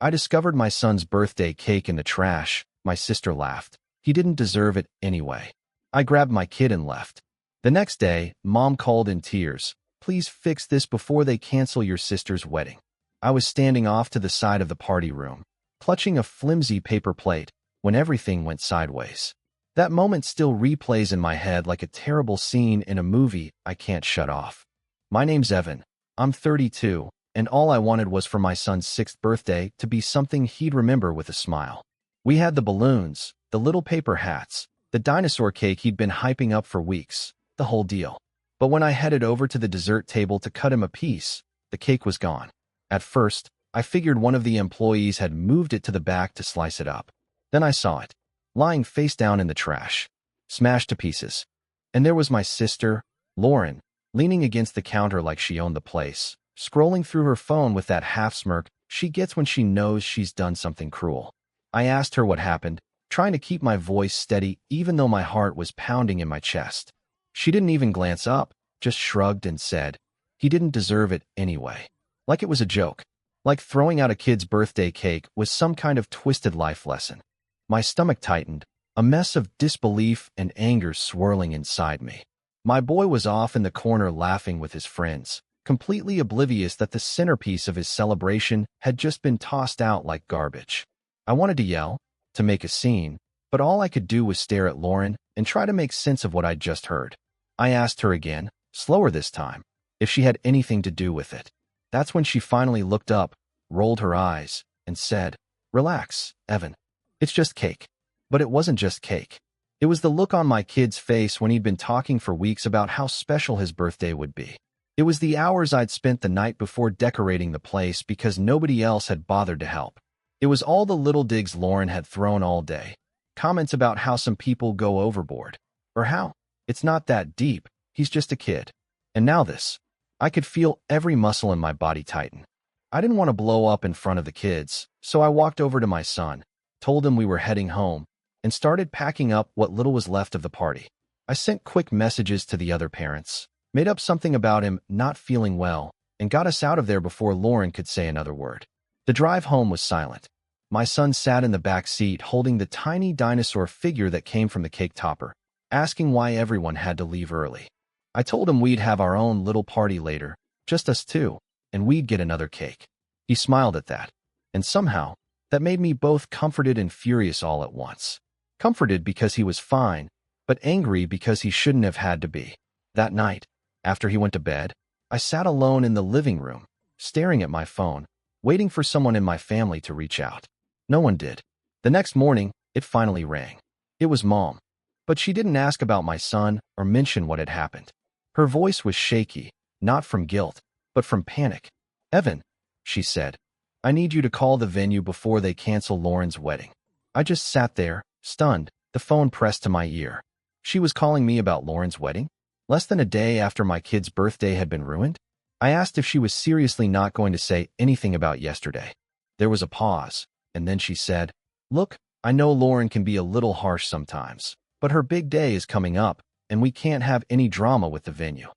I discovered my son's birthday cake in the trash. My sister laughed. He didn't deserve it anyway. I grabbed my kid and left. The next day, Mom called in tears. Please fix this before they cancel your sister's wedding. I was standing off to the side of the party room, clutching a flimsy paper plate, when everything went sideways. That moment still replays in my head like a terrible scene in a movie I can't shut off. My name's Evan. I'm 32, and all I wanted was for my son's 6th birthday to be something he'd remember with a smile. We had the balloons, the little paper hats, the dinosaur cake he'd been hyping up for weeks, the whole deal. But when I headed over to the dessert table to cut him a piece, the cake was gone. At first, I figured one of the employees had moved it to the back to slice it up. Then I saw it, lying face down in the trash, smashed to pieces. And there was my sister, Lauren, leaning against the counter like she owned the place, scrolling through her phone with that half-smirk she gets when she knows she's done something cruel. I asked her what happened, trying to keep my voice steady even though my heart was pounding in my chest. She didn't even glance up, just shrugged and said, "He didn't deserve it anyway." Like it was a joke. Like throwing out a kid's birthday cake was some kind of twisted life lesson. My stomach tightened, a mess of disbelief and anger swirling inside me. My boy was off in the corner laughing with his friends, completely oblivious that the centerpiece of his celebration had just been tossed out like garbage. I wanted to yell, to make a scene, but all I could do was stare at Lauren and try to make sense of what I'd just heard. I asked her again, slower this time, if she had anything to do with it. That's when she finally looked up, rolled her eyes, and said, "Relax, Evan. It's just cake." But it wasn't just cake. It was the look on my kid's face when he'd been talking for weeks about how special his birthday would be. It was the hours I'd spent the night before decorating the place because nobody else had bothered to help. It was all the little digs Lauren had thrown all day. Comments about how some people go overboard. Or how, it's not that deep, he's just a kid. And now this. I could feel every muscle in my body tighten. I didn't want to blow up in front of the kids, so I walked over to my son, told him we were heading home, and started packing up what little was left of the party. I sent quick messages to the other parents, made up something about him not feeling well, and got us out of there before Lauren could say another word. The drive home was silent. My son sat in the back seat holding the tiny dinosaur figure that came from the cake topper, asking why everyone had to leave early. I told him we'd have our own little party later, just us two, and we'd get another cake. He smiled at that, and somehow, that made me both comforted and furious all at once. Comforted because he was fine, but angry because he shouldn't have had to be. That night, after he went to bed, I sat alone in the living room, staring at my phone, waiting for someone in my family to reach out. No one did. The next morning, it finally rang. It was Mom. But she didn't ask about my son or mention what had happened. Her voice was shaky, not from guilt, but from panic. "Evan," she said, "I need you to call the venue before they cancel Lauren's wedding." I just sat there, stunned, the phone pressed to my ear. She was calling me about Lauren's wedding? Less than a day after my kid's birthday had been ruined? I asked if she was seriously not going to say anything about yesterday. There was a pause, and then she said, "Look, I know Lauren can be a little harsh sometimes, but her big day is coming up, and we can't have any drama with the venue."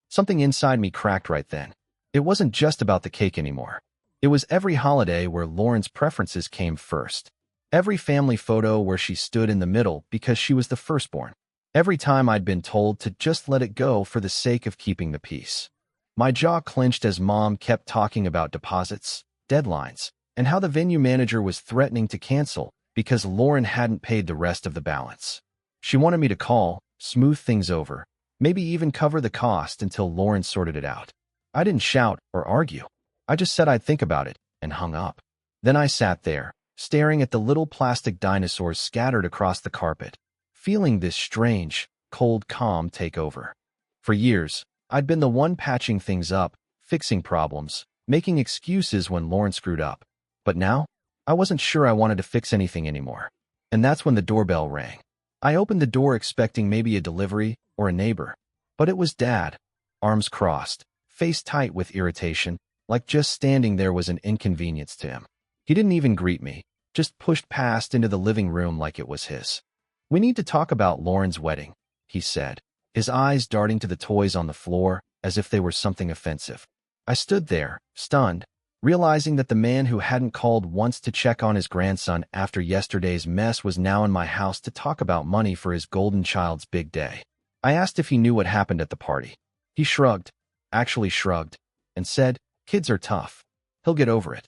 Something inside me cracked right then. It wasn't just about the cake anymore. It was every holiday where Lauren's preferences came first. Every family photo where she stood in the middle because she was the firstborn. Every time I'd been told to just let it go for the sake of keeping the peace. My jaw clenched as Mom kept talking about deposits, deadlines, and how the venue manager was threatening to cancel because Lauren hadn't paid the rest of the balance. She wanted me to call, smooth things over, maybe even cover the cost until Lauren sorted it out. I didn't shout or argue. I just said I'd think about it and hung up. Then I sat there, staring at the little plastic dinosaurs scattered across the carpet, feeling this strange, cold calm take over. For years, I'd been the one patching things up, fixing problems, making excuses when Lauren screwed up. But now, I wasn't sure I wanted to fix anything anymore. And that's when the doorbell rang. I opened the door expecting maybe a delivery or a neighbor. But it was Dad, arms crossed, face tight with irritation, like just standing there was an inconvenience to him. He didn't even greet me, just pushed past into the living room like it was his. "We need to talk about Lauren's wedding," he said, his eyes darting to the toys on the floor as if they were something offensive. I stood there, stunned, Realizing that the man who hadn't called once to check on his grandson after yesterday's mess was now in my house to talk about money for his golden child's big day. I asked if he knew what happened at the party. He shrugged, and said, "Kids are tough. He'll get over it."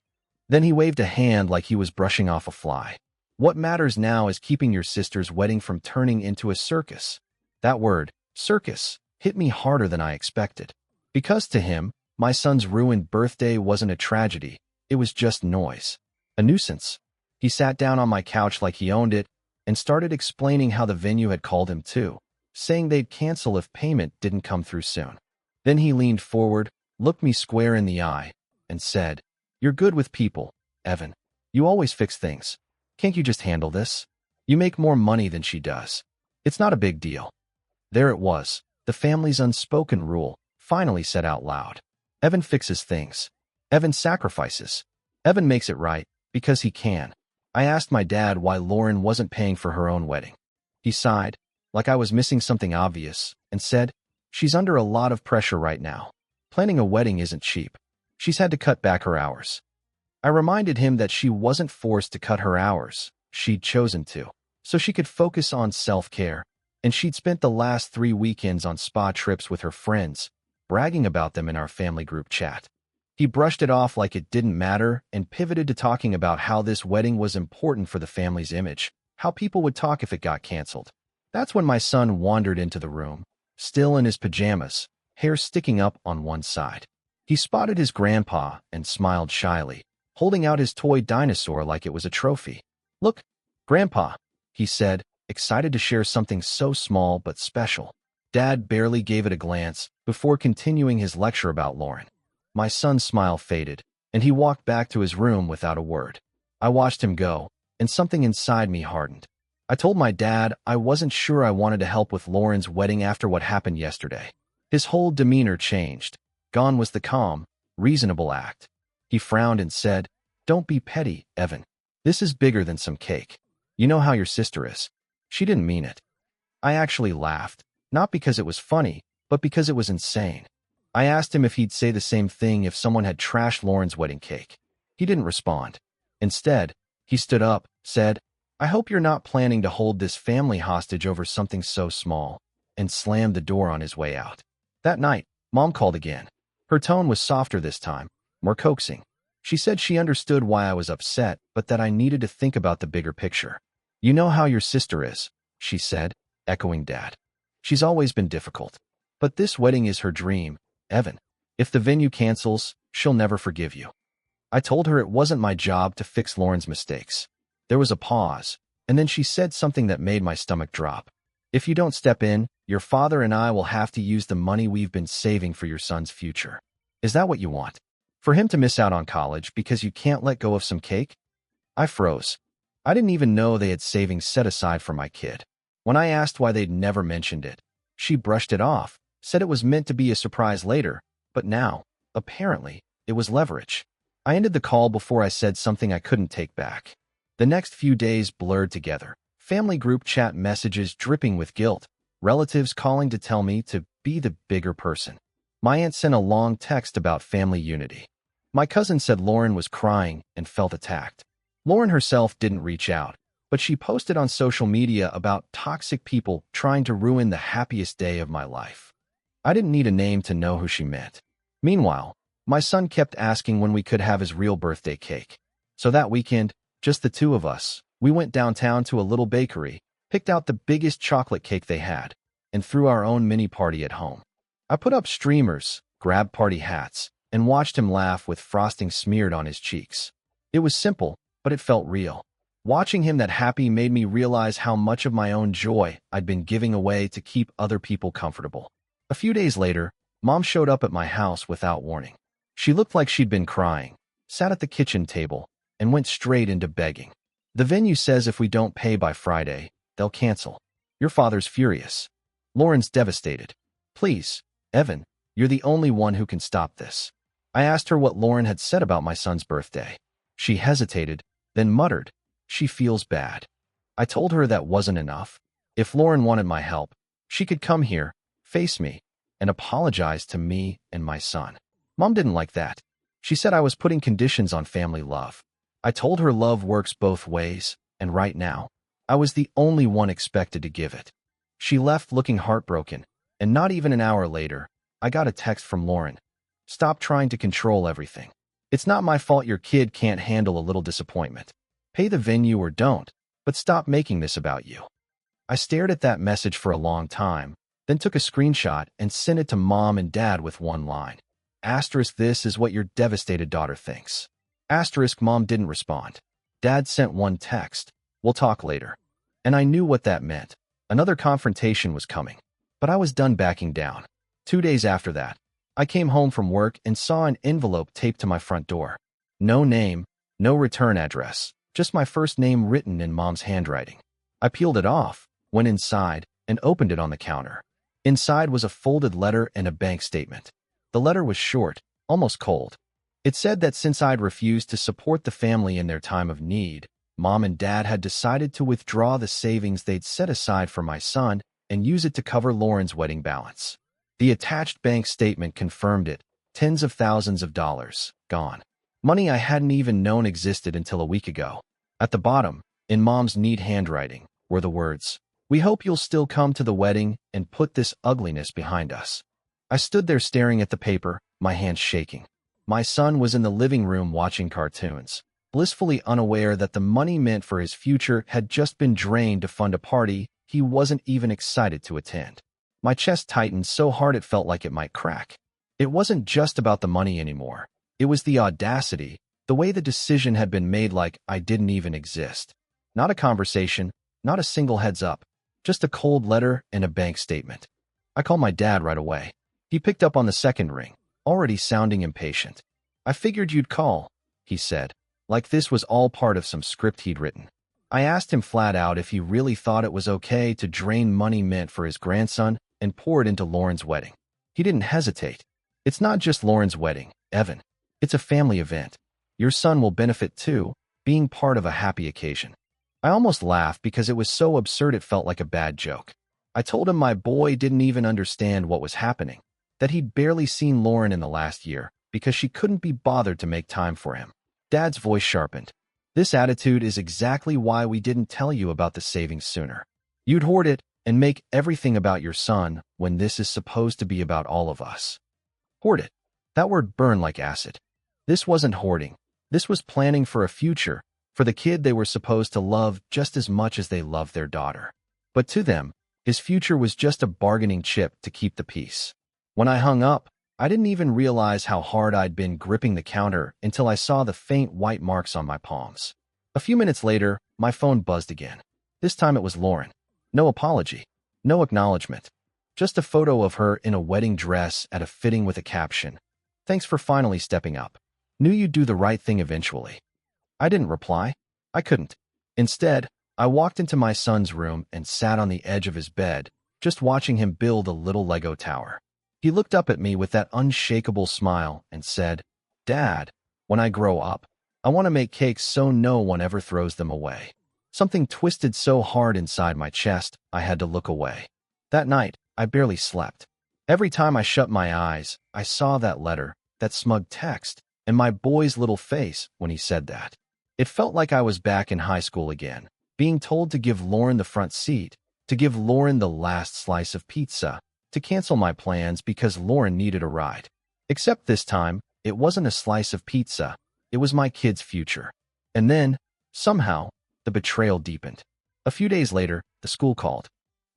Then he waved a hand like he was brushing off a fly. "What matters now is keeping your sister's wedding from turning into a circus." That word, circus, hit me harder than I expected. Because to him, my son's ruined birthday wasn't a tragedy, it was just noise. A nuisance. He sat down on my couch like he owned it and started explaining how the venue had called him too, saying they'd cancel if payment didn't come through soon. Then he leaned forward, looked me square in the eye, and said, "You're good with people, Evan. You always fix things. Can't you just handle this? You make more money than she does. It's not a big deal." There it was, the family's unspoken rule, finally said out loud. Evan fixes things. Evan sacrifices. Evan makes it right, because he can. I asked my dad why Lauren wasn't paying for her own wedding. He sighed, like I was missing something obvious, and said, "She's under a lot of pressure right now. Planning a wedding isn't cheap. She's had to cut back her hours." I reminded him that she wasn't forced to cut her hours. She'd chosen to, so she could focus on self-care, and she'd spent the last 3 weekends on spa trips with her friends, bragging about them in our family group chat. He brushed it off like it didn't matter and pivoted to talking about how this wedding was important for the family's image, how people would talk if it got canceled. That's when my son wandered into the room, still in his pajamas, hair sticking up on one side. He spotted his grandpa and smiled shyly, holding out his toy dinosaur like it was a trophy. "Look, Grandpa," he said, excited to share something so small but special. Dad barely gave it a glance before continuing his lecture about Lauren. My son's smile faded, and he walked back to his room without a word. I watched him go, and something inside me hardened. I told my dad I wasn't sure I wanted to help with Lauren's wedding after what happened yesterday. His whole demeanor changed. Gone was the calm, reasonable act. He frowned and said, "Don't be petty, Evan. This is bigger than some cake. You know how your sister is. She didn't mean it." I actually laughed, not because it was funny, but because it was insane. I asked him if he'd say the same thing if someone had trashed Lauren's wedding cake. He didn't respond. Instead, he stood up, said, "I hope you're not planning to hold this family hostage over something so small," and slammed the door on his way out. That night, Mom called again. Her tone was softer this time, more coaxing. She said she understood why I was upset, but that I needed to think about the bigger picture. "You know how your sister is," she said, echoing Dad. "She's always been difficult. But this wedding is her dream, Evan. If the venue cancels, she'll never forgive you." I told her it wasn't my job to fix Lauren's mistakes. There was a pause, and then she said something that made my stomach drop. "If you don't step in, your father and I will have to use the money we've been saving for your son's future. Is that what you want? For him to miss out on college because you can't let go of some cake?" I froze. I didn't even know they had savings set aside for my kid. When I asked why they'd never mentioned it, she brushed it off, said it was meant to be a surprise later, but now, apparently, it was leverage. I ended the call before I said something I couldn't take back. The next few days blurred together, family group chat messages dripping with guilt, relatives calling to tell me to be the bigger person. My aunt sent a long text about family unity. My cousin said Lauren was crying and felt attacked. Lauren herself didn't reach out, but she posted on social media about toxic people trying to ruin the happiest day of my life. I didn't need a name to know who she meant. Meanwhile, my son kept asking when we could have his real birthday cake. So that weekend, just the two of us, we went downtown to a little bakery, picked out the biggest chocolate cake they had, and threw our own mini party at home. I put up streamers, grabbed party hats, and watched him laugh with frosting smeared on his cheeks. It was simple, but it felt real. Watching him that happy made me realize how much of my own joy I'd been giving away to keep other people comfortable. A few days later, Mom showed up at my house without warning. She looked like she'd been crying, sat at the kitchen table, and went straight into begging. "The venue says if we don't pay by Friday, they'll cancel. Your father's furious. Lauren's devastated. Please, Evan, you're the only one who can stop this." I asked her what Lauren had said about my son's birthday. She hesitated, then muttered, "She feels bad." I told her that wasn't enough. If Lauren wanted my help, she could come here, face me, and apologize to me and my son. Mom didn't like that. She said I was putting conditions on family love. I told her love works both ways, and right now, I was the only one expected to give it. She left looking heartbroken, and not even an hour later, I got a text from Lauren. Stop trying to control everything. It's not my fault your kid can't handle a little disappointment. Pay the venue or don't, but stop making this about you. I stared at that message for a long time, then took a screenshot and sent it to Mom and Dad with one line. Asterisk, this is what your devastated daughter thinks. Asterisk, Mom didn't respond. Dad sent one text. We'll talk later. And I knew what that meant. Another confrontation was coming. But I was done backing down. 2 days after that, I came home from work and saw an envelope taped to my front door. No name, no return address, just my first name written in Mom's handwriting. I peeled it off, went inside, and opened it on the counter. Inside was a folded letter and a bank statement. The letter was short, almost cold. It said that since I'd refused to support the family in their time of need, Mom and Dad had decided to withdraw the savings they'd set aside for my son and use it to cover Lauren's wedding balance. The attached bank statement confirmed it, tens of thousands of dollars, gone. Money I hadn't even known existed until a week ago. At the bottom, in Mom's neat handwriting, were the words, "We hope you'll still come to the wedding and put this ugliness behind us." I stood there staring at the paper, my hands shaking. My son was in the living room watching cartoons, blissfully unaware that the money meant for his future had just been drained to fund a party he wasn't even excited to attend. My chest tightened so hard it felt like it might crack. It wasn't just about the money anymore. It was the audacity, the way the decision had been made like I didn't even exist. Not a conversation, not a single heads up, just a cold letter and a bank statement. I called my dad right away. He picked up on the second ring, already sounding impatient. "I figured you'd call," he said, like this was all part of some script he'd written. I asked him flat out if he really thought it was okay to drain money meant for his grandson and pour it into Lauren's wedding. He didn't hesitate. "It's not just Lauren's wedding, Evan. It's a family event. Your son will benefit too, being part of a happy occasion." I almost laughed because it was so absurd it felt like a bad joke. I told him my boy didn't even understand what was happening, that he'd barely seen Lauren in the last year because she couldn't be bothered to make time for him. Dad's voice sharpened. "This attitude is exactly why we didn't tell you about the savings sooner. You'd hoard it and make everything about your son when this is supposed to be about all of us." Hoard it. That word burned like acid. This wasn't hoarding. This was planning for a future, for the kid they were supposed to love just as much as they loved their daughter. But to them, his future was just a bargaining chip to keep the peace. When I hung up, I didn't even realize how hard I'd been gripping the counter until I saw the faint white marks on my palms. A few minutes later, my phone buzzed again. This time it was Lauren. No apology. No acknowledgement. Just a photo of her in a wedding dress at a fitting with a caption, "Thanks for finally stepping up. Knew you'd do the right thing eventually." I didn't reply. I couldn't. Instead, I walked into my son's room and sat on the edge of his bed, just watching him build a little Lego tower. He looked up at me with that unshakable smile and said, "Dad, when I grow up, I want to make cakes so no one ever throws them away." Something twisted so hard inside my chest, I had to look away. That night, I barely slept. Every time I shut my eyes, I saw that letter, that smug text, and my boy's little face when he said that. It felt like I was back in high school again, being told to give Lauren the front seat, to give Lauren the last slice of pizza, to cancel my plans because Lauren needed a ride. Except this time, it wasn't a slice of pizza. It was my kid's future. And then, somehow, the betrayal deepened. A few days later, the school called.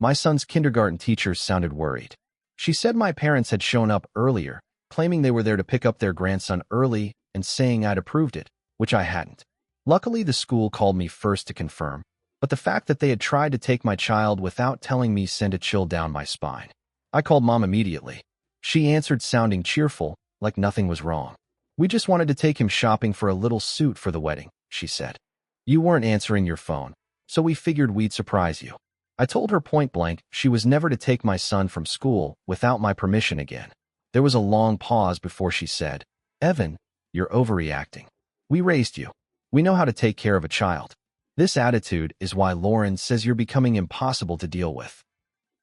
My son's kindergarten teacher sounded worried. She said my parents had shown up earlier, claiming they were there to pick up their grandson early and saying I'd approved it, which I hadn't. Luckily, the school called me first to confirm, but the fact that they had tried to take my child without telling me sent a chill down my spine. I called Mom immediately. She answered sounding cheerful, like nothing was wrong. "We just wanted to take him shopping for a little suit for the wedding," she said. "You weren't answering your phone, so we figured we'd surprise you." I told her point blank she was never to take my son from school without my permission again. There was a long pause before she said, "Evan, you're overreacting. We raised you. We know how to take care of a child. This attitude is why Lauren says you're becoming impossible to deal with."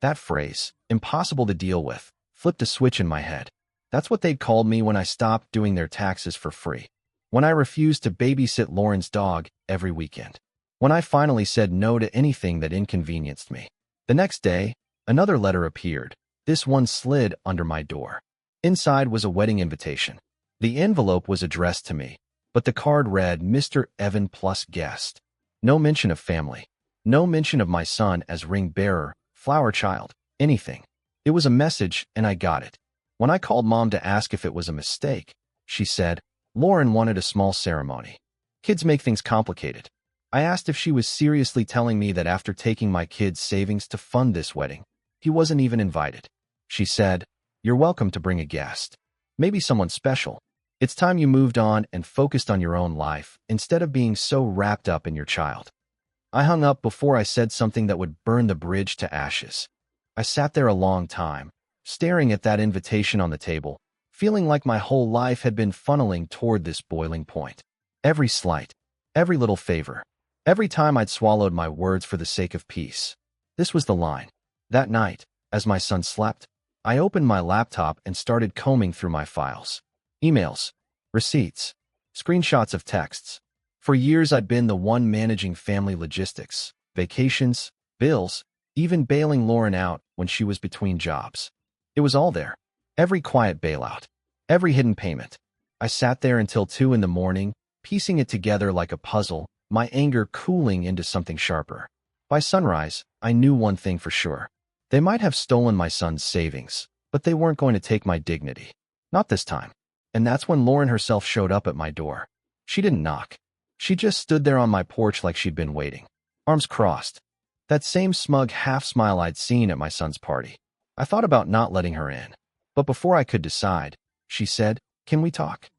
That phrase, "impossible to deal with," flipped a switch in my head. That's what they'd called me when I stopped doing their taxes for free. When I refused to babysit Lauren's dog every weekend. When I finally said no to anything that inconvenienced me. The next day, another letter appeared. This one slid under my door. Inside was a wedding invitation. The envelope was addressed to me, but the card read Mr. Evan plus guest. No mention of family. No mention of my son as ring bearer, flower child, anything. It was a message, and I got it. When I called Mom to ask if it was a mistake, she said, Lauren wanted a small ceremony. Kids make things complicated. I asked if she was seriously telling me that after taking my kid's savings to fund this wedding, he wasn't even invited. She said, "You're welcome to bring a guest. Maybe someone special. It's time you moved on and focused on your own life instead of being so wrapped up in your child." I hung up before I said something that would burn the bridge to ashes. I sat there a long time, staring at that invitation on the table, feeling like my whole life had been funneling toward this boiling point. Every slight, every little favor, every time I'd swallowed my words for the sake of peace. This was the line. That night, as my son slept, I opened my laptop and started combing through my files. Emails, receipts, screenshots of texts. For years I'd been the one managing family logistics, vacations, bills, even bailing Lauren out when she was between jobs. It was all there. Every quiet bailout, every hidden payment. I sat there until 2 in the morning, piecing it together like a puzzle, my anger cooling into something sharper. By sunrise, I knew one thing for sure. They might have stolen my son's savings, but they weren't going to take my dignity. Not this time. And that's when Lauren herself showed up at my door. She didn't knock. She just stood there on my porch like she'd been waiting, arms crossed. That same smug half-smile I'd seen at my son's party. I thought about not letting her in. But before I could decide, she said, "Can we talk?"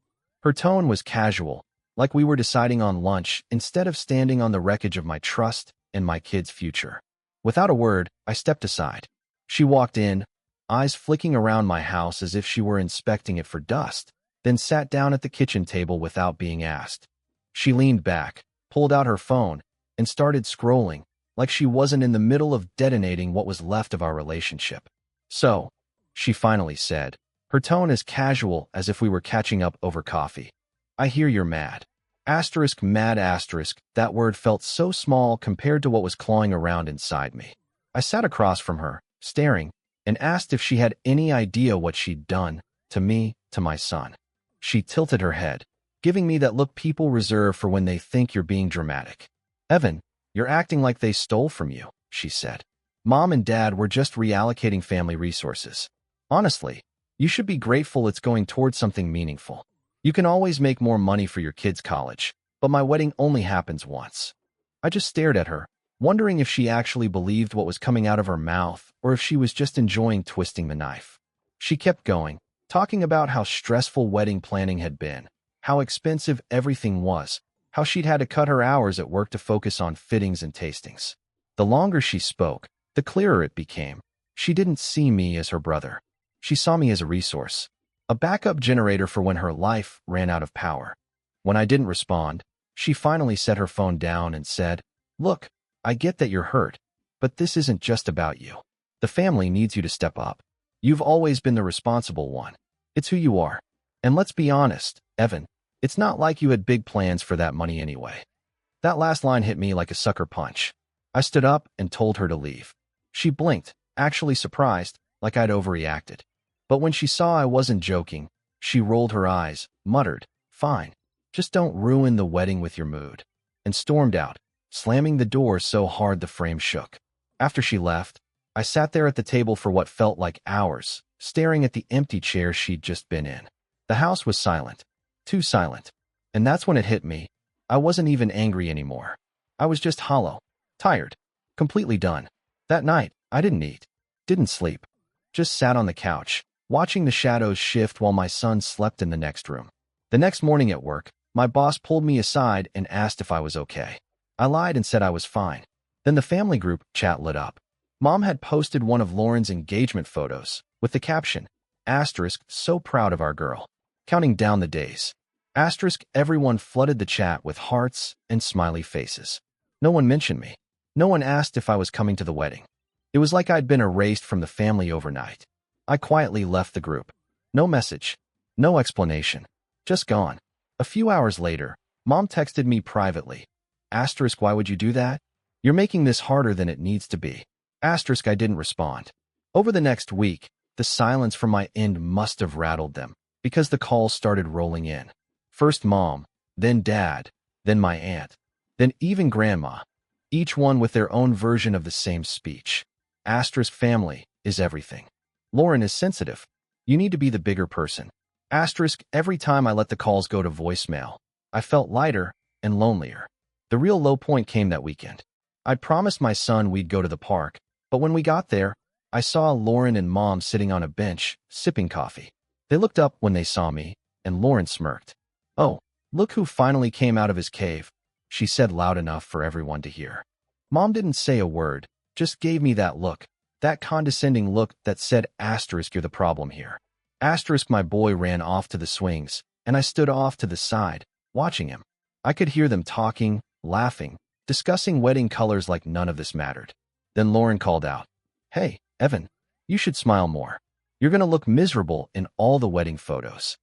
Her tone was casual, like we were deciding on lunch instead of standing on the wreckage of my trust and my kid's future. Without a word, I stepped aside. She walked in, eyes flicking around my house as if she were inspecting it for dust, then sat down at the kitchen table without being asked. She leaned back, pulled out her phone, and started scrolling, like she wasn't in the middle of detonating what was left of our relationship. "So," she finally said, her tone as casual as if we were catching up over coffee. "I hear you're mad." Asterisk mad asterisk, that word felt so small compared to what was clawing around inside me. I sat across from her, staring, and asked if she had any idea what she'd done, to me, to my son. She tilted her head, giving me that look people reserve for when they think you're being dramatic. "Evan, you're acting like they stole from you," she said. "Mom and Dad were just reallocating family resources. Honestly, you should be grateful it's going towards something meaningful. You can always make more money for your kids' college, but my wedding only happens once." I just stared at her, wondering if she actually believed what was coming out of her mouth or if she was just enjoying twisting the knife. She kept going, talking about how stressful wedding planning had been, how expensive everything was, how she'd had to cut her hours at work to focus on fittings and tastings. The longer she spoke, the clearer it became. She didn't see me as her brother. She saw me as a resource, a backup generator for when her life ran out of power. When I didn't respond, she finally set her phone down and said, "Look, I get that you're hurt, but this isn't just about you. The family needs you to step up. You've always been the responsible one. It's who you are. And let's be honest, Evan, it's not like you had big plans for that money anyway." That last line hit me like a sucker punch. I stood up and told her to leave. She blinked, actually surprised, like I'd overreacted. But when she saw I wasn't joking, she rolled her eyes, muttered, "Fine, just don't ruin the wedding with your mood," and stormed out, slamming the door so hard the frame shook. After she left, I sat there at the table for what felt like hours, staring at the empty chair she'd just been in. The house was silent, too silent. And that's when it hit me. I wasn't even angry anymore. I was just hollow, tired, completely done. That night, I didn't eat, didn't sleep, just sat on the couch, watching the shadows shift while my son slept in the next room. The next morning at work, my boss pulled me aside and asked if I was okay. I lied and said I was fine. Then the family group chat lit up. Mom had posted one of Lauren's engagement photos with the caption, asterisk, "So proud of our girl," counting down the days. Asterisk, everyone flooded the chat with hearts and smiley faces. No one mentioned me. No one asked if I was coming to the wedding. It was like I'd been erased from the family overnight. I quietly left the group. No message. No explanation. Just gone. A few hours later, Mom texted me privately. Asterisk, why would you do that? You're making this harder than it needs to be. Asterisk, I didn't respond. Over the next week, the silence from my end must have rattled them, because the calls started rolling in. First Mom, then Dad, then my aunt, then even Grandma, each one with their own version of the same speech. Asterisk, family is everything. Lauren is sensitive. You need to be the bigger person. Asterisk, every time I let the calls go to voicemail, I felt lighter and lonelier. The real low point came that weekend. I'd promised my son we'd go to the park, but when we got there, I saw Lauren and Mom sitting on a bench, sipping coffee. They looked up when they saw me, and Lauren smirked. "Oh, look who finally came out of his cave," she said loud enough for everyone to hear. Mom didn't say a word, just gave me that look, that condescending look that said, asterisk, you're the problem here. Asterisk, my boy ran off to the swings, and I stood off to the side, watching him. I could hear them talking, laughing, discussing wedding colors like none of this mattered. Then Lauren called out, "Hey, Evan, you should smile more. You're going to look miserable in all the wedding photos."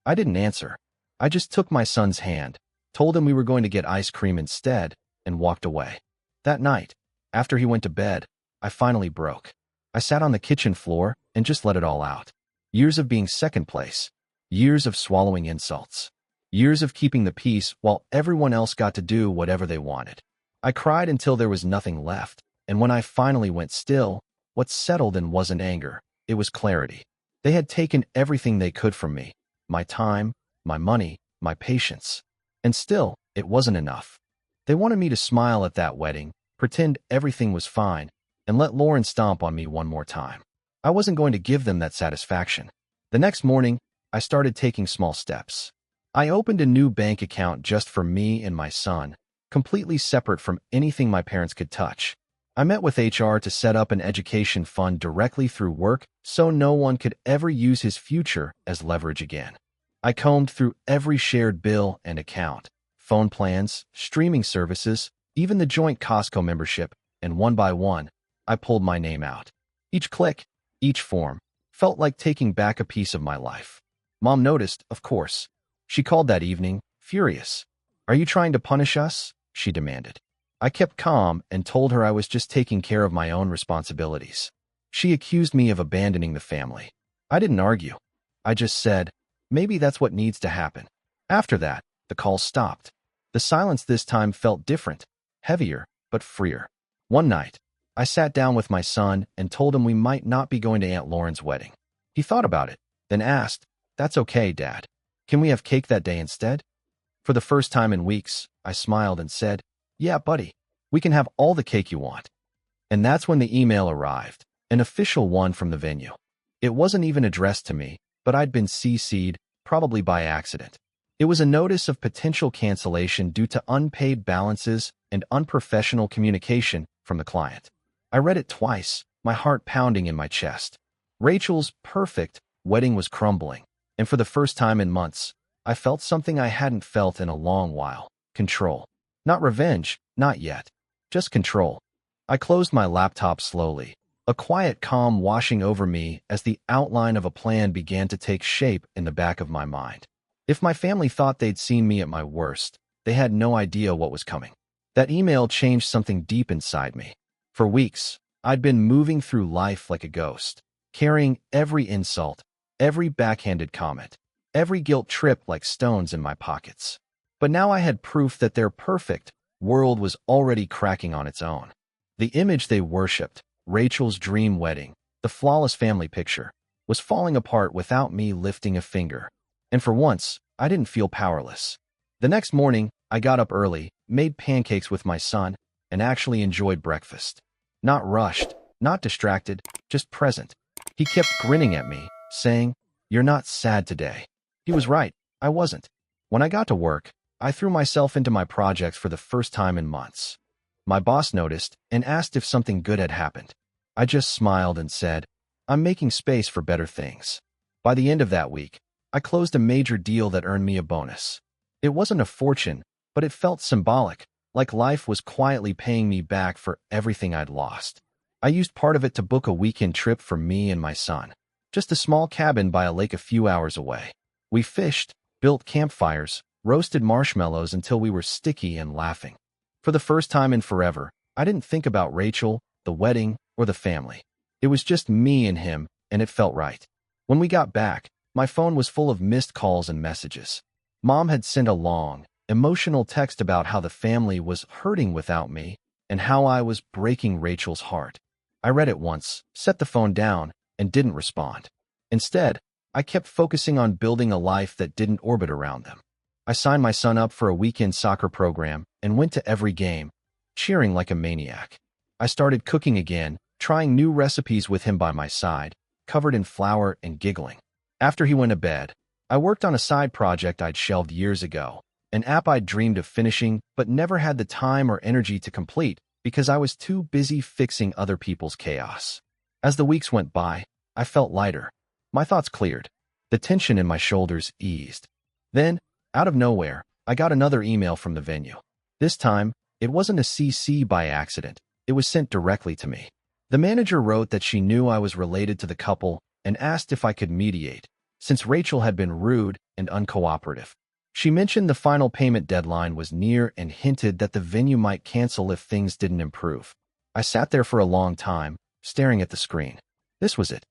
I didn't answer. I just took my son's hand, told him we were going to get ice cream instead, and walked away. That night, after he went to bed, I finally broke. I sat on the kitchen floor and just let it all out. Years of being second place. Years of swallowing insults. Years of keeping the peace while everyone else got to do whatever they wanted. I cried until there was nothing left, and when I finally went still, what settled in wasn't anger, it was clarity. They had taken everything they could from me, my time, my money, my patience. And still, it wasn't enough. They wanted me to smile at that wedding, pretend everything was fine, and let Lauren stomp on me one more time. I wasn't going to give them that satisfaction. The next morning, I started taking small steps. I opened a new bank account just for me and my son, completely separate from anything my parents could touch. I met with HR to set up an education fund directly through work so no one could ever use his future as leverage again. I combed through every shared bill and account, phone plans, streaming services, even the joint Costco membership, and one by one, I pulled my name out. Each click, each form, felt like taking back a piece of my life. Mom noticed, of course. She called that evening, furious. "Are you trying to punish us?" she demanded. I kept calm and told her I was just taking care of my own responsibilities. She accused me of abandoning the family. I didn't argue. I just said, maybe that's what needs to happen. After that, the calls stopped. The silence this time felt different, heavier, but freer. One night, I sat down with my son and told him we might not be going to Aunt Lauren's wedding. He thought about it, then asked, "That's okay, Dad. Can we have cake that day instead?" For the first time in weeks, I smiled and said, "Yeah, buddy, we can have all the cake you want." And that's when the email arrived, an official one from the venue. It wasn't even addressed to me, but I'd been CC'd, probably by accident. It was a notice of potential cancellation due to unpaid balances and unprofessional communication from the client. I read it twice, my heart pounding in my chest. Rachel's perfect wedding was crumbling, and for the first time in months, I felt something I hadn't felt in a long while. Control. Not revenge, not yet. Just control. I closed my laptop slowly, a quiet calm washing over me as the outline of a plan began to take shape in the back of my mind. If my family thought they'd seen me at my worst, they had no idea what was coming. That email changed something deep inside me. For weeks, I'd been moving through life like a ghost, carrying every insult, every backhanded comment, every guilt trip like stones in my pockets. But now I had proof that their perfect world was already cracking on its own. The image they worshipped, Rachel's dream wedding, the flawless family picture, was falling apart without me lifting a finger. And for once, I didn't feel powerless. The next morning, I got up early, made pancakes with my son, and actually enjoyed breakfast. Not rushed, not distracted, just present. He kept grinning at me, saying, "You're not sad today." He was right, I wasn't. When I got to work, I threw myself into my projects for the first time in months. My boss noticed and asked if something good had happened. I just smiled and said, "I'm making space for better things." By the end of that week, I closed a major deal that earned me a bonus. It wasn't a fortune, but it felt symbolic, like life was quietly paying me back for everything I'd lost. I used part of it to book a weekend trip for me and my son. just a small cabin by a lake a few hours away. We fished, built campfires, roasted marshmallows until we were sticky and laughing. For the first time in forever, I didn't think about Rachel, the wedding, or the family. It was just me and him, and it felt right. When we got back, my phone was full of missed calls and messages. Mom had sent a long, emotional text about how the family was hurting without me and how I was breaking Rachel's heart. I read it once, set the phone down, and didn't respond. Instead, I kept focusing on building a life that didn't orbit around them. I signed my son up for a weekend soccer program and went to every game, cheering like a maniac. I started cooking again, trying new recipes with him by my side, covered in flour and giggling. After he went to bed, I worked on a side project I'd shelved years ago, an app I'd dreamed of finishing but never had the time or energy to complete because I was too busy fixing other people's chaos. As the weeks went by, I felt lighter. My thoughts cleared. The tension in my shoulders eased. Then, out of nowhere, I got another email from the venue. This time, it wasn't a CC by accident. It was sent directly to me. The manager wrote that she knew I was related to the couple and asked if I could mediate, since Rachel had been rude and uncooperative. She mentioned the final payment deadline was near and hinted that the venue might cancel if things didn't improve. I sat there for a long time, staring at the screen. This was it.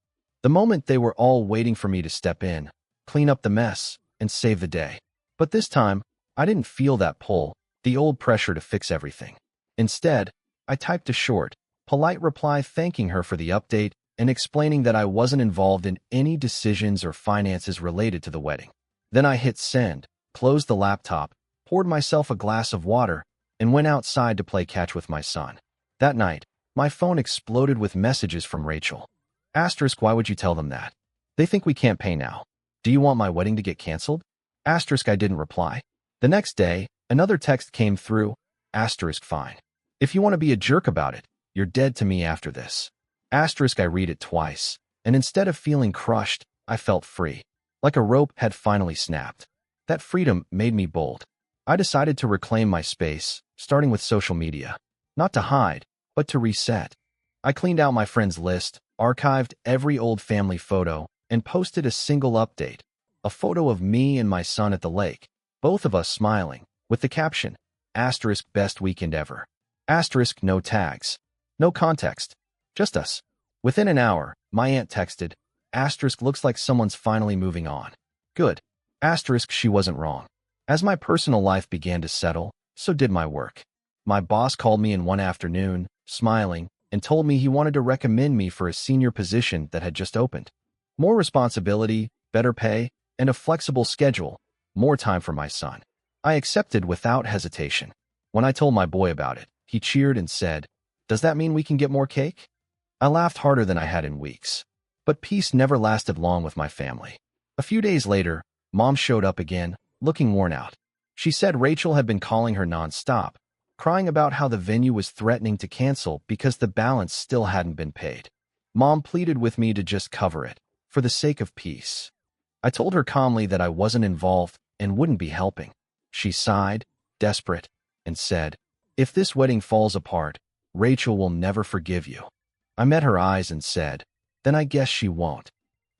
The moment they were all waiting for me to step in, clean up the mess, and save the day. But this time, I didn't feel that pull, the old pressure to fix everything. Instead, I typed a short, polite reply thanking her for the update and explaining that I wasn't involved in any decisions or finances related to the wedding. Then I hit send, closed the laptop, poured myself a glass of water, and went outside to play catch with my son. That night, my phone exploded with messages from Rachel. Asterisk, why would you tell them that? They think we can't pay now. Do you want my wedding to get canceled? Asterisk, I didn't reply. The next day, another text came through. Asterisk, fine. If you want to be a jerk about it, you're dead to me after this. Asterisk, I read it twice, and instead of feeling crushed, I felt free. Like a rope had finally snapped. That freedom made me bold. I decided to reclaim my space, starting with social media. Not to hide, but to reset. I cleaned out my friends list, archived every old family photo, and posted a single update. A photo of me and my son at the lake, both of us smiling, with the caption, asterisk, best weekend ever. Asterisk, no tags. No context. Just us. Within an hour, my aunt texted, asterisk, looks like someone's finally moving on. Good. Asterisk, she wasn't wrong. As my personal life began to settle, so did my work. My boss called me in one afternoon, smiling, and told me he wanted to recommend me for a senior position that had just opened. More responsibility, better pay, and a flexible schedule, more time for my son. I accepted without hesitation. When I told my boy about it, he cheered and said, "Does that mean we can get more cake?" I laughed harder than I had in weeks. But peace never lasted long with my family. A few days later, Mom showed up again, looking worn out. She said Rachel had been calling her nonstop, crying about how the venue was threatening to cancel because the balance still hadn't been paid. Mom pleaded with me to just cover it, for the sake of peace. I told her calmly that I wasn't involved and wouldn't be helping. She sighed, desperate, and said, "If this wedding falls apart, Rachel will never forgive you." I met her eyes and said, "Then I guess she won't."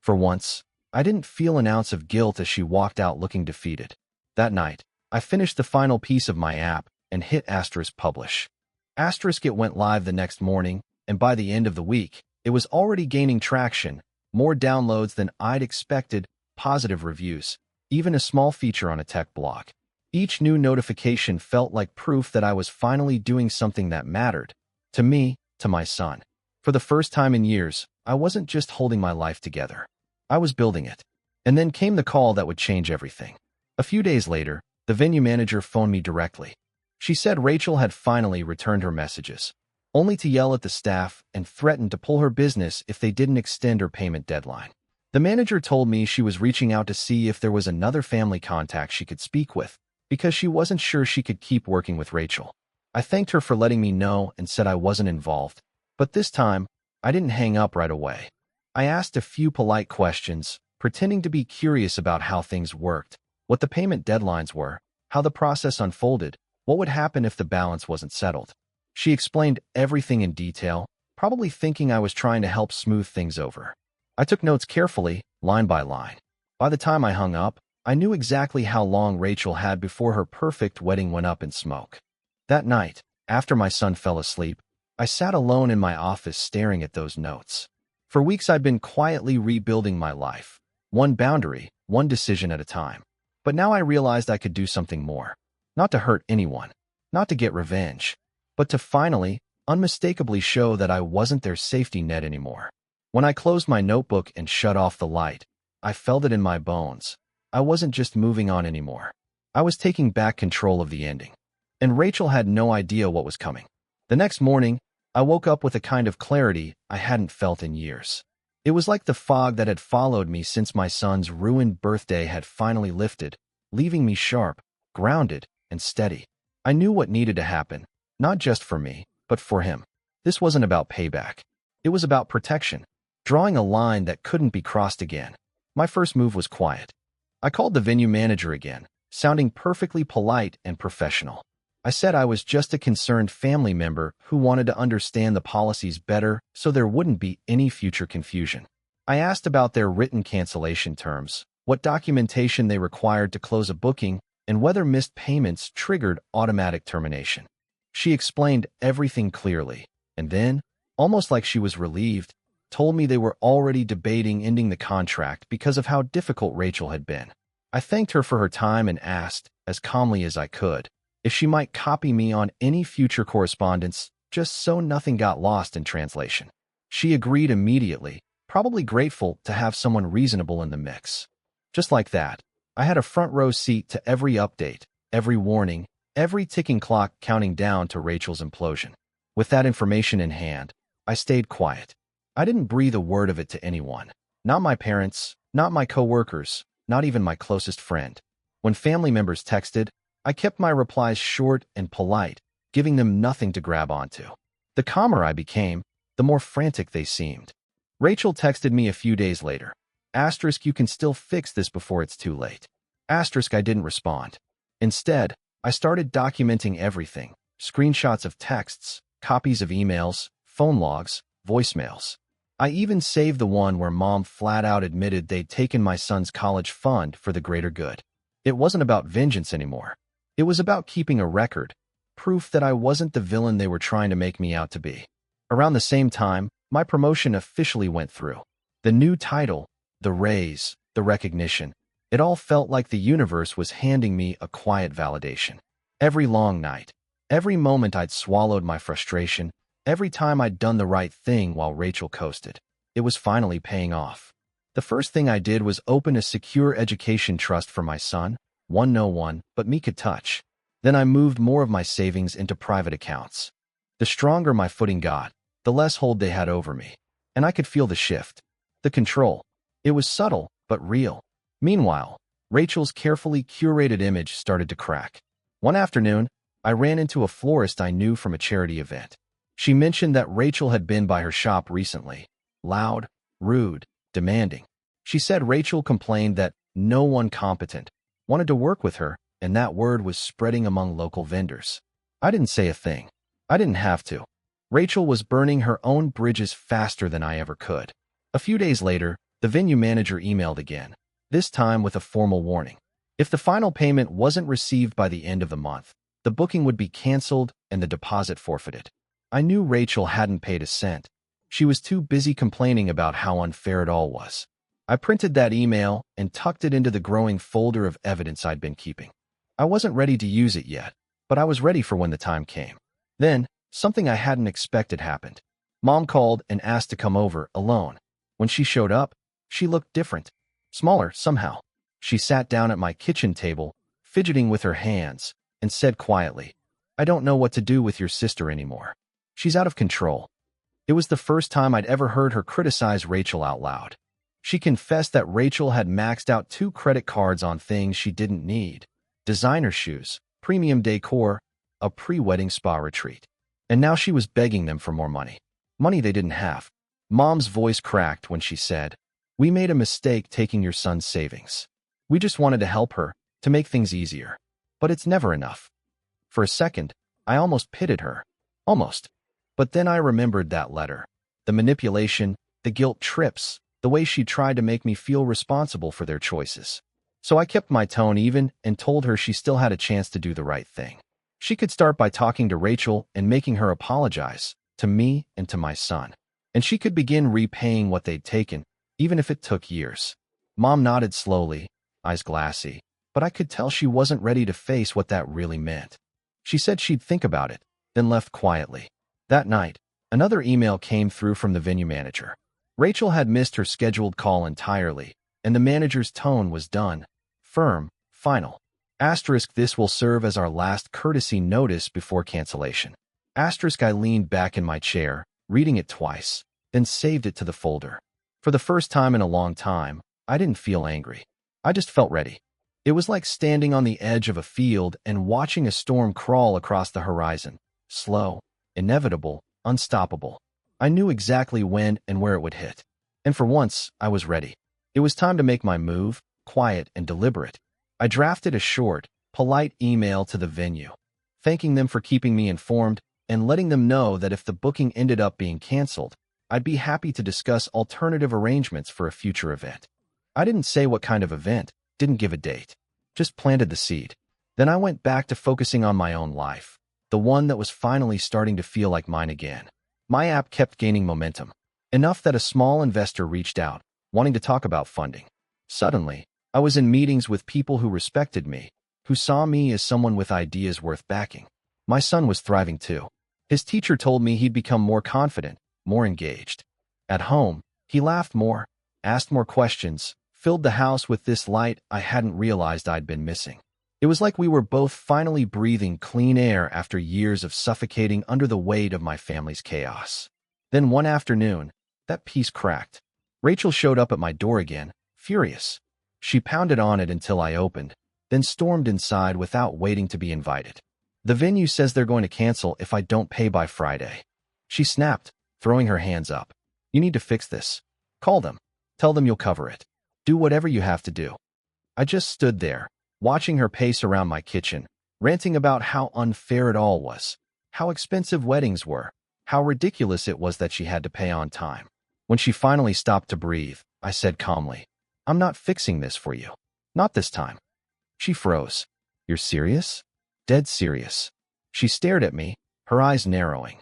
For once, I didn't feel an ounce of guilt as she walked out looking defeated. That night, I finished the final piece of my app and hit asterisk publish. Asterisk, it went live the next morning, and by the end of the week, it was already gaining traction, more downloads than I'd expected, positive reviews, even a small feature on a tech blog. Each new notification felt like proof that I was finally doing something that mattered. To me, to my son. For the first time in years, I wasn't just holding my life together. I was building it. And then came the call that would change everything. A few days later, the venue manager phoned me directly. She said Rachel had finally returned her messages, only to yell at the staff and threaten to pull her business if they didn't extend her payment deadline. The manager told me she was reaching out to see if there was another family contact she could speak with, because she wasn't sure she could keep working with Rachel. I thanked her for letting me know and said I wasn't involved. But this time, I didn't hang up right away. I asked a few polite questions, pretending to be curious about how things worked, what the payment deadlines were, how the process unfolded, what would happen if the balance wasn't settled. She explained everything in detail, probably thinking I was trying to help smooth things over. I took notes carefully, line by line. By the time I hung up, I knew exactly how long Rachel had before her perfect wedding went up in smoke. That night, after my son fell asleep, I sat alone in my office staring at those notes. For weeks I'd been quietly rebuilding my life, one boundary, one decision at a time. But now I realized I could do something more. Not to hurt anyone, not to get revenge, but to finally, unmistakably show that I wasn't their safety net anymore. When I closed my notebook and shut off the light, I felt it in my bones. I wasn't just moving on anymore. I was taking back control of the ending. And Rachel had no idea what was coming. The next morning, I woke up with a kind of clarity I hadn't felt in years. It was like the fog that had followed me since my son's ruined birthday had finally lifted, leaving me sharp, grounded, and steady. I knew what needed to happen, not just for me, but for him. This wasn't about payback. It was about protection, drawing a line that couldn't be crossed again. My first move was quiet. I called the venue manager again, sounding perfectly polite and professional. I said I was just a concerned family member who wanted to understand the policies better so there wouldn't be any future confusion. I asked about their written cancellation terms, what documentation they required to close a booking, and whether missed payments triggered automatic termination. She explained everything clearly, and then, almost like she was relieved, told me they were already debating ending the contract because of how difficult Rachel had been. I thanked her for her time and asked, as calmly as I could, if she might copy me on any future correspondence just so nothing got lost in translation. She agreed immediately, probably grateful to have someone reasonable in the mix. Just like that, I had a front row seat to every update, every warning, every ticking clock counting down to Rachel's implosion. With that information in hand, I stayed quiet. I didn't breathe a word of it to anyone. Not my parents, not my coworkers, not even my closest friend. When family members texted, I kept my replies short and polite, giving them nothing to grab onto. The calmer I became, the more frantic they seemed. Rachel texted me a few days later. Asterisk, you can still fix this before it's too late. Asterisk, I didn't respond. Instead, I started documenting everything. Screenshots of texts, copies of emails, phone logs, voicemails. I even saved the one where Mom flat out admitted they'd taken my son's college fund for the greater good. It wasn't about vengeance anymore. It was about keeping a record, proof that I wasn't the villain they were trying to make me out to be. Around the same time, my promotion officially went through. The new title, the raise, the recognition, it all felt like the universe was handing me a quiet validation. Every long night, every moment I'd swallowed my frustration, every time I'd done the right thing while Rachel coasted, it was finally paying off. The first thing I did was open a secure education trust for my son, one no one but me could touch. Then I moved more of my savings into private accounts. The stronger my footing got, the less hold they had over me. And I could feel the shift, the control. It was subtle, but real. Meanwhile, Rachel's carefully curated image started to crack. One afternoon, I ran into a florist I knew from a charity event. She mentioned that Rachel had been by her shop recently. Loud, rude, demanding. She said Rachel complained that no one competent wanted to work with her, and that word was spreading among local vendors. I didn't say a thing. I didn't have to. Rachel was burning her own bridges faster than I ever could. A few days later, the venue manager emailed again, this time with a formal warning. If the final payment wasn't received by the end of the month, the booking would be canceled and the deposit forfeited. I knew Rachel hadn't paid a cent. She was too busy complaining about how unfair it all was. I printed that email and tucked it into the growing folder of evidence I'd been keeping. I wasn't ready to use it yet, but I was ready for when the time came. Then, something I hadn't expected happened. Mom called and asked to come over alone. When she showed up, she looked different, smaller somehow. She sat down at my kitchen table, fidgeting with her hands, and said quietly, "I don't know what to do with your sister anymore. She's out of control." It was the first time I'd ever heard her criticize Rachel out loud. She confessed that Rachel had maxed out 2 credit cards on things she didn't need: designer shoes, premium decor, a pre-wedding spa retreat. And now she was begging them for more money. Money they didn't have. Mom's voice cracked when she said, "We made a mistake taking your son's savings. We just wanted to help her, to make things easier. But it's never enough." For a second, I almost pitied her. Almost. But then I remembered that letter. The manipulation, the guilt trips, the way she tried to make me feel responsible for their choices. So I kept my tone even and told her she still had a chance to do the right thing. She could start by talking to Rachel and making her apologize, to me and to my son. And she could begin repaying what they'd taken, even if it took years. Mom nodded slowly, eyes glassy, but I could tell she wasn't ready to face what that really meant. She said she'd think about it, then left quietly. That night, another email came through from the venue manager. Rachel had missed her scheduled call entirely, and the manager's tone was done, firm, final. Asterisk, this will serve as our last courtesy notice before cancellation. Asterisk, I leaned back in my chair, reading it twice, then saved it to the folder. For the first time in a long time, I didn't feel angry. I just felt ready. It was like standing on the edge of a field and watching a storm crawl across the horizon. Slow, inevitable, unstoppable. I knew exactly when and where it would hit. And for once, I was ready. It was time to make my move, quiet and deliberate. I drafted a short, polite email to the venue, thanking them for keeping me informed and letting them know that if the booking ended up being canceled, I'd be happy to discuss alternative arrangements for a future event. I didn't say what kind of event, didn't give a date, just planted the seed. Then I went back to focusing on my own life, the one that was finally starting to feel like mine again. My app kept gaining momentum, enough that a small investor reached out, wanting to talk about funding. Suddenly, I was in meetings with people who respected me, who saw me as someone with ideas worth backing. My son was thriving too. His teacher told me he'd become more confident, more engaged. At home, he laughed more, asked more questions, filled the house with this light I hadn't realized I'd been missing. It was like we were both finally breathing clean air after years of suffocating under the weight of my family's chaos. Then one afternoon, that peace cracked. Rachel showed up at my door again, furious. She pounded on it until I opened, then stormed inside without waiting to be invited. The venue says they're going to cancel if I don't pay by Friday. She snapped, throwing her hands up. You need to fix this. Call them. Tell them you'll cover it. Do whatever you have to do. I just stood there, watching her pace around my kitchen, ranting about how unfair it all was, how expensive weddings were, how ridiculous it was that she had to pay on time. When she finally stopped to breathe, I said calmly, I'm not fixing this for you. Not this time. She froze. You're serious? Dead serious. She stared at me, her eyes narrowing.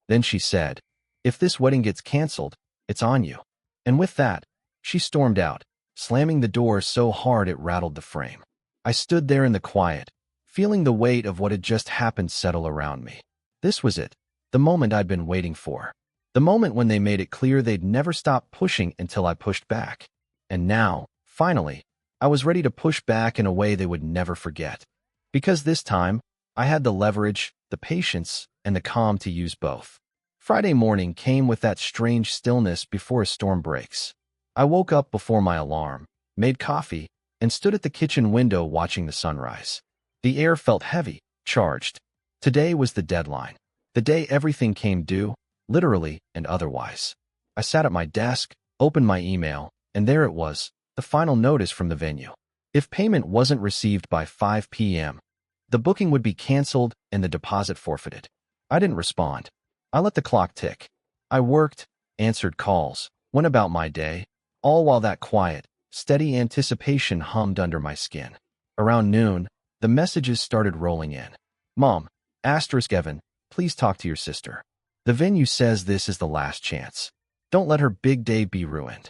Then she said, if this wedding gets canceled, it's on you. And with that, she stormed out, slamming the door so hard it rattled the frame. I stood there in the quiet, feeling the weight of what had just happened settle around me. This was it, the moment I'd been waiting for. The moment when they made it clear they'd never stop pushing until I pushed back. And now, finally, I was ready to push back in a way they would never forget. Because this time, I had the leverage, the patience, and the calm to use both. Friday morning came with that strange stillness before a storm breaks. I woke up before my alarm, made coffee, and stood at the kitchen window watching the sunrise. The air felt heavy, charged. Today was the deadline, the day everything came due, literally and otherwise. I sat at my desk, opened my email, and there it was, the final notice from the venue. If payment wasn't received by 5 p.m., the booking would be canceled and the deposit forfeited. I didn't respond. I let the clock tick. I worked, answered calls, went about my day, all while that quiet, steady anticipation hummed under my skin. Around noon, the messages started rolling in. Mom, Evan, please talk to your sister. The venue says this is the last chance. Don't let her big day be ruined.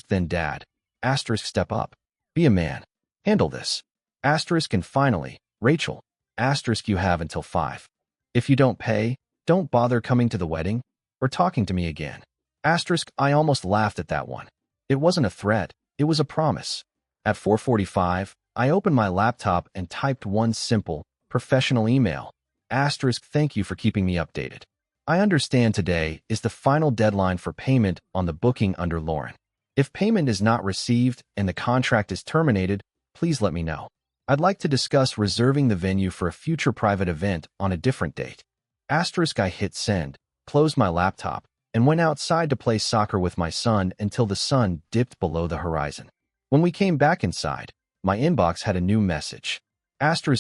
Then Dad. Step up. Be a man. Handle this. And finally, Rachel. You have until 5. If you don't pay, don't bother coming to the wedding or talking to me again. I almost laughed at that one. It wasn't a threat, it was a promise. At 4:45, I opened my laptop and typed one simple, professional email. Thank you for keeping me updated. I understand today is the final deadline for payment on the booking under Lauren. If payment is not received and the contract is terminated, please let me know. I'd like to discuss reserving the venue for a future private event on a different date. I hit send, closed my laptop, and went outside to play soccer with my son until the sun dipped below the horizon. When we came back inside, my inbox had a new message.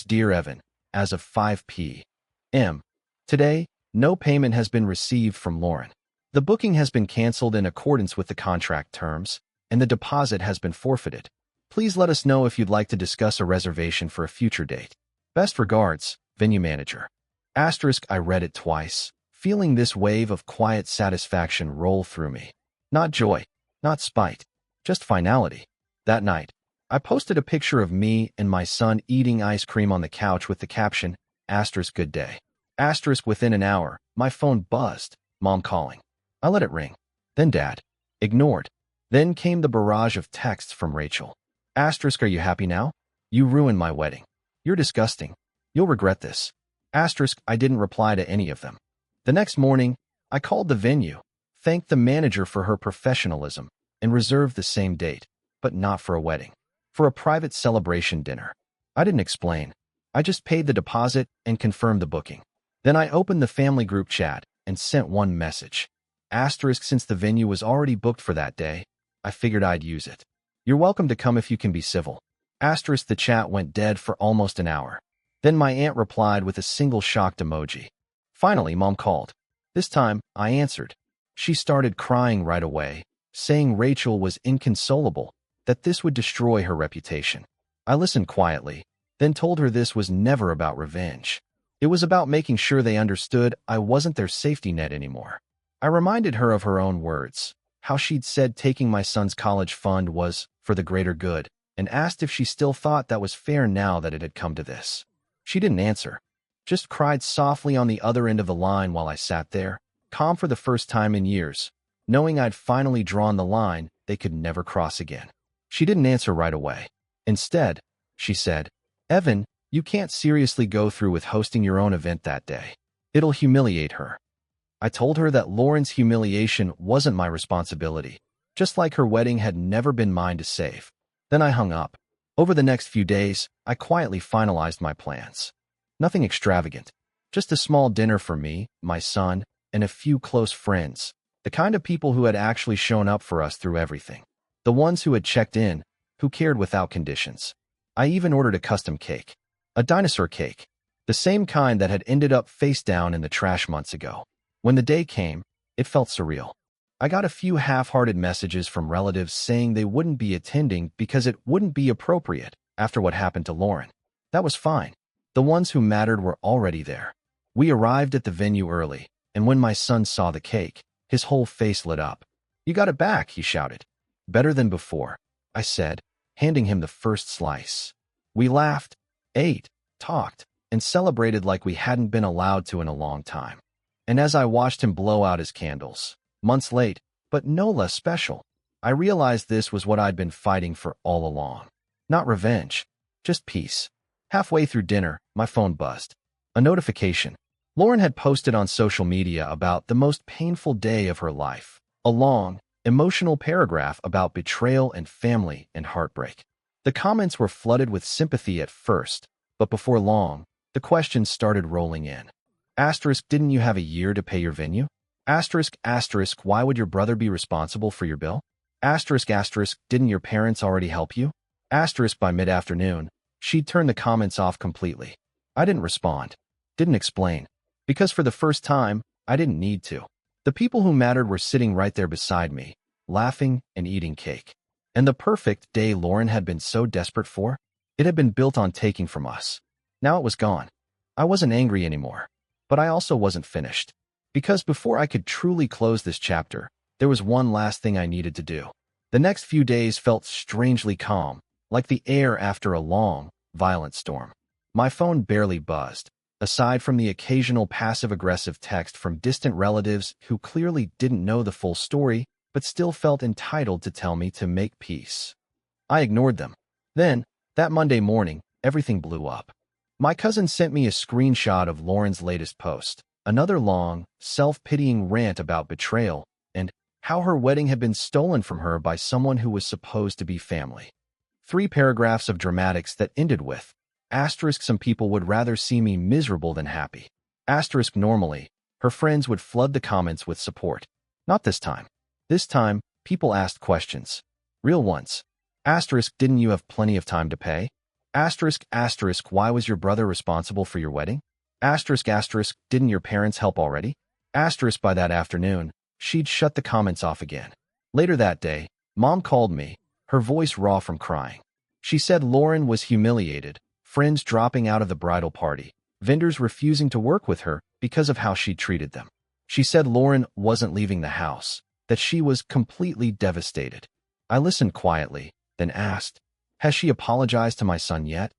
Dear Evan, as of 5 p.m. today, no payment has been received from Lauren. The booking has been canceled in accordance with the contract terms, and the deposit has been forfeited. Please let us know if you'd like to discuss a reservation for a future date. Best regards, venue manager. Asterisk, I read it twice, feeling this wave of quiet satisfaction roll through me. Not joy, not spite, just finality. That night, I posted a picture of me and my son eating ice cream on the couch with the caption, asterisk, good day. Asterisk, within an hour, my phone buzzed, Mom calling. I let it ring. Then Dad. Ignored. Then came the barrage of texts from Rachel. Asterisk, are you happy now? You ruined my wedding. You're disgusting. You'll regret this. Asterisk, I didn't reply to any of them. The next morning, I called the venue, thanked the manager for her professionalism, and reserved the same date, but not for a wedding. For a private celebration dinner. I didn't explain. I just paid the deposit and confirmed the booking. Then I opened the family group chat and sent one message. Asterisk, since the venue was already booked for that day, I figured I'd use it. You're welcome to come if you can be civil. Asterisk, the chat went dead for almost an hour. Then my aunt replied with a single shocked emoji. Finally, Mom called. This time, I answered. She started crying right away, saying Rachel was inconsolable, that this would destroy her reputation. I listened quietly, then told her this was never about revenge. It was about making sure they understood I wasn't their safety net anymore. I reminded her of her own words, how she'd said taking my son's college fund was for the greater good, and asked if she still thought that was fair now that it had come to this. She didn't answer, just cried softly on the other end of the line while I sat there, calm for the first time in years, knowing I'd finally drawn the line they could never cross again. She didn't answer right away. Instead, she said, Evan, you can't seriously go through with hosting your own event that day. It'll humiliate her. I told her that Lauren's humiliation wasn't my responsibility, just like her wedding had never been mine to save. Then I hung up. Over the next few days, I quietly finalized my plans. Nothing extravagant, just a small dinner for me, my son, and a few close friends, the kind of people who had actually shown up for us through everything. The ones who had checked in, who cared without conditions. I even ordered a custom cake. A dinosaur cake. The same kind that had ended up face down in the trash months ago. When the day came, it felt surreal. I got a few half-hearted messages from relatives saying they wouldn't be attending because it wouldn't be appropriate after what happened to Lauren. That was fine. The ones who mattered were already there. We arrived at the venue early, and when my son saw the cake, his whole face lit up. You got it back, he shouted. Better than before, I said, handing him the first slice. We laughed, ate, talked, and celebrated like we hadn't been allowed to in a long time. And as I watched him blow out his candles, months late, but no less special, I realized this was what I'd been fighting for all along. Not revenge, just peace. Halfway through dinner, my phone buzzed. A notification. Lauren had posted on social media about the most painful day of her life. A long, emotional paragraph about betrayal and family and heartbreak. The comments were flooded with sympathy at first, but before long, the questions started rolling in. Asterisk, didn't you have a year to pay your venue? Asterisk, asterisk, why would your brother be responsible for your bill? Asterisk, asterisk, didn't your parents already help you? Asterisk, by mid-afternoon, she'd turned the comments off completely. I didn't respond, didn't explain, because for the first time, I didn't need to. The people who mattered were sitting right there beside me, laughing and eating cake. And the perfect day Lauren had been so desperate for, it had been built on taking from us. Now it was gone. I wasn't angry anymore, but I also wasn't finished. Because before I could truly close this chapter, there was one last thing I needed to do. The next few days felt strangely calm, like the air after a long, violent storm. My phone barely buzzed, aside from the occasional passive-aggressive text from distant relatives who clearly didn't know the full story, but still felt entitled to tell me to make peace. I ignored them. Then, that Monday morning, everything blew up. My cousin sent me a screenshot of Lauren's latest post, another long, self-pitying rant about betrayal and how her wedding had been stolen from her by someone who was supposed to be family. 3 paragraphs of dramatics that ended with, asterisk, some people would rather see me miserable than happy. Asterisk, normally, her friends would flood the comments with support. Not this time. This time, people asked questions. Real ones. Asterisk, didn't you have plenty of time to pay? Asterisk, asterisk, why was your brother responsible for your wedding? Asterisk, asterisk, didn't your parents help already? Asterisk, by that afternoon, she'd shut the comments off again. Later that day, Mom called me, her voice raw from crying. She said Lauren was humiliated, friends dropping out of the bridal party, vendors refusing to work with her because of how she treated them. She said Lauren wasn't leaving the house, that she was completely devastated. I listened quietly, then asked, "Has she apologized to my son yet?"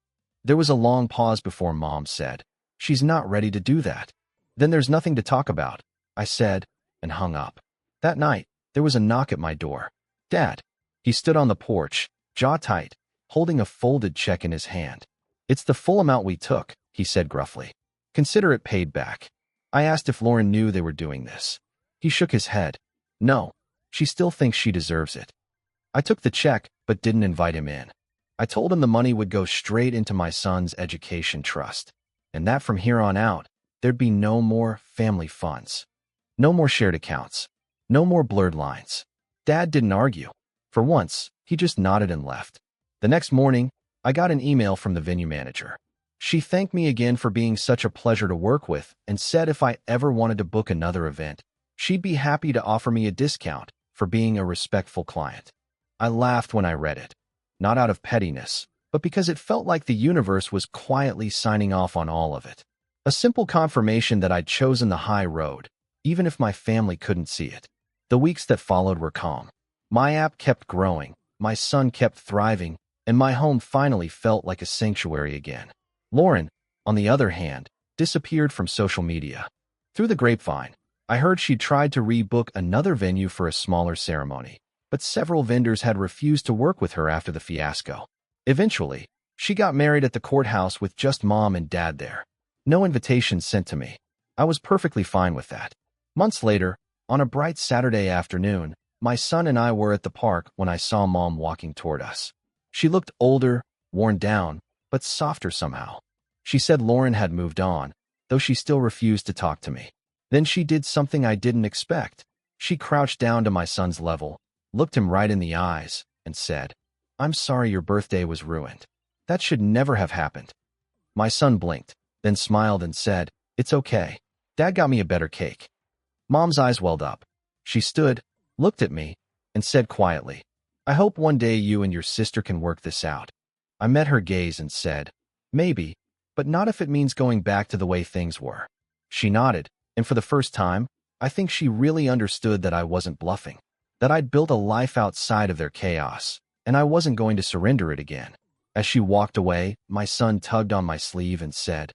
There was a long pause before Mom said, "She's not ready to do that." "Then there's nothing to talk about," I said, and hung up. That night, there was a knock at my door. Dad. He stood on the porch, jaw tight, holding a folded check in his hand. "It's the full amount we took," he said gruffly. "Consider it paid back." I asked if Lauren knew they were doing this. He shook his head. "No, she still thinks she deserves it." I took the check, but didn't invite him in. I told him the money would go straight into my son's education trust, and that from here on out, there'd be no more family funds. No more shared accounts. No more blurred lines. Dad didn't argue. For once, he just nodded and left. The next morning, I got an email from the venue manager. She thanked me again for being such a pleasure to work with and said if I ever wanted to book another event, she'd be happy to offer me a discount for being a respectful client. I laughed when I read it, not out of pettiness, but because it felt like the universe was quietly signing off on all of it. A simple confirmation that I'd chosen the high road, even if my family couldn't see it. The weeks that followed were calm. My app kept growing, my son kept thriving, and my home finally felt like a sanctuary again. Lauren, on the other hand, disappeared from social media. Through the grapevine, I heard she'd tried to rebook another venue for a smaller ceremony, but several vendors had refused to work with her after the fiasco. Eventually, she got married at the courthouse with just Mom and Dad there. No invitations sent to me. I was perfectly fine with that. Months later, on a bright Saturday afternoon, my son and I were at the park when I saw Mom walking toward us. She looked older, worn down, but softer somehow. She said Lauren had moved on, though she still refused to talk to me. Then she did something I didn't expect. She crouched down to my son's level, looked him right in the eyes, and said, "I'm sorry your birthday was ruined. That should never have happened." My son blinked, then smiled and said, "It's okay. Dad got me a better cake." Mom's eyes welled up. She stood, looked at me, and said quietly, "I hope one day you and your sister can work this out." I met her gaze and said, "Maybe, but not if it means going back to the way things were." She nodded, and for the first time, I think she really understood that I wasn't bluffing, that I'd built a life outside of their chaos, and I wasn't going to surrender it again. As she walked away, my son tugged on my sleeve and said,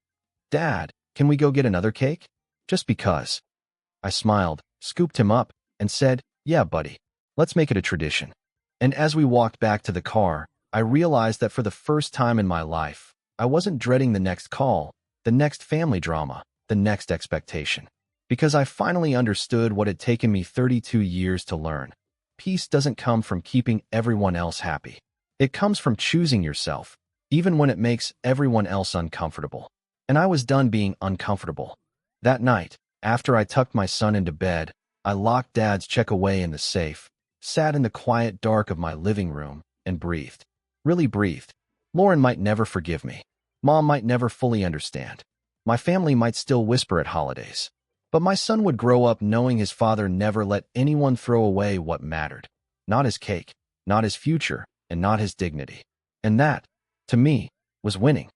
"Dad, can we go get another cake? Just because." I smiled, scooped him up, and said, "Yeah, buddy, let's make it a tradition." And as we walked back to the car, I realized that for the first time in my life, I wasn't dreading the next call, the next family drama, the next expectation. Because I finally understood what had taken me 32 years to learn. Peace doesn't come from keeping everyone else happy. It comes from choosing yourself, even when it makes everyone else uncomfortable. And I was done being uncomfortable. That night, after I tucked my son into bed, I locked Dad's check away in the safe, sat in the quiet dark of my living room, and breathed. Really breathed. Lauren might never forgive me. Mom might never fully understand. My family might still whisper at holidays. But my son would grow up knowing his father never let anyone throw away what mattered. Not his cake, not his future, and not his dignity. And that, to me, was winning.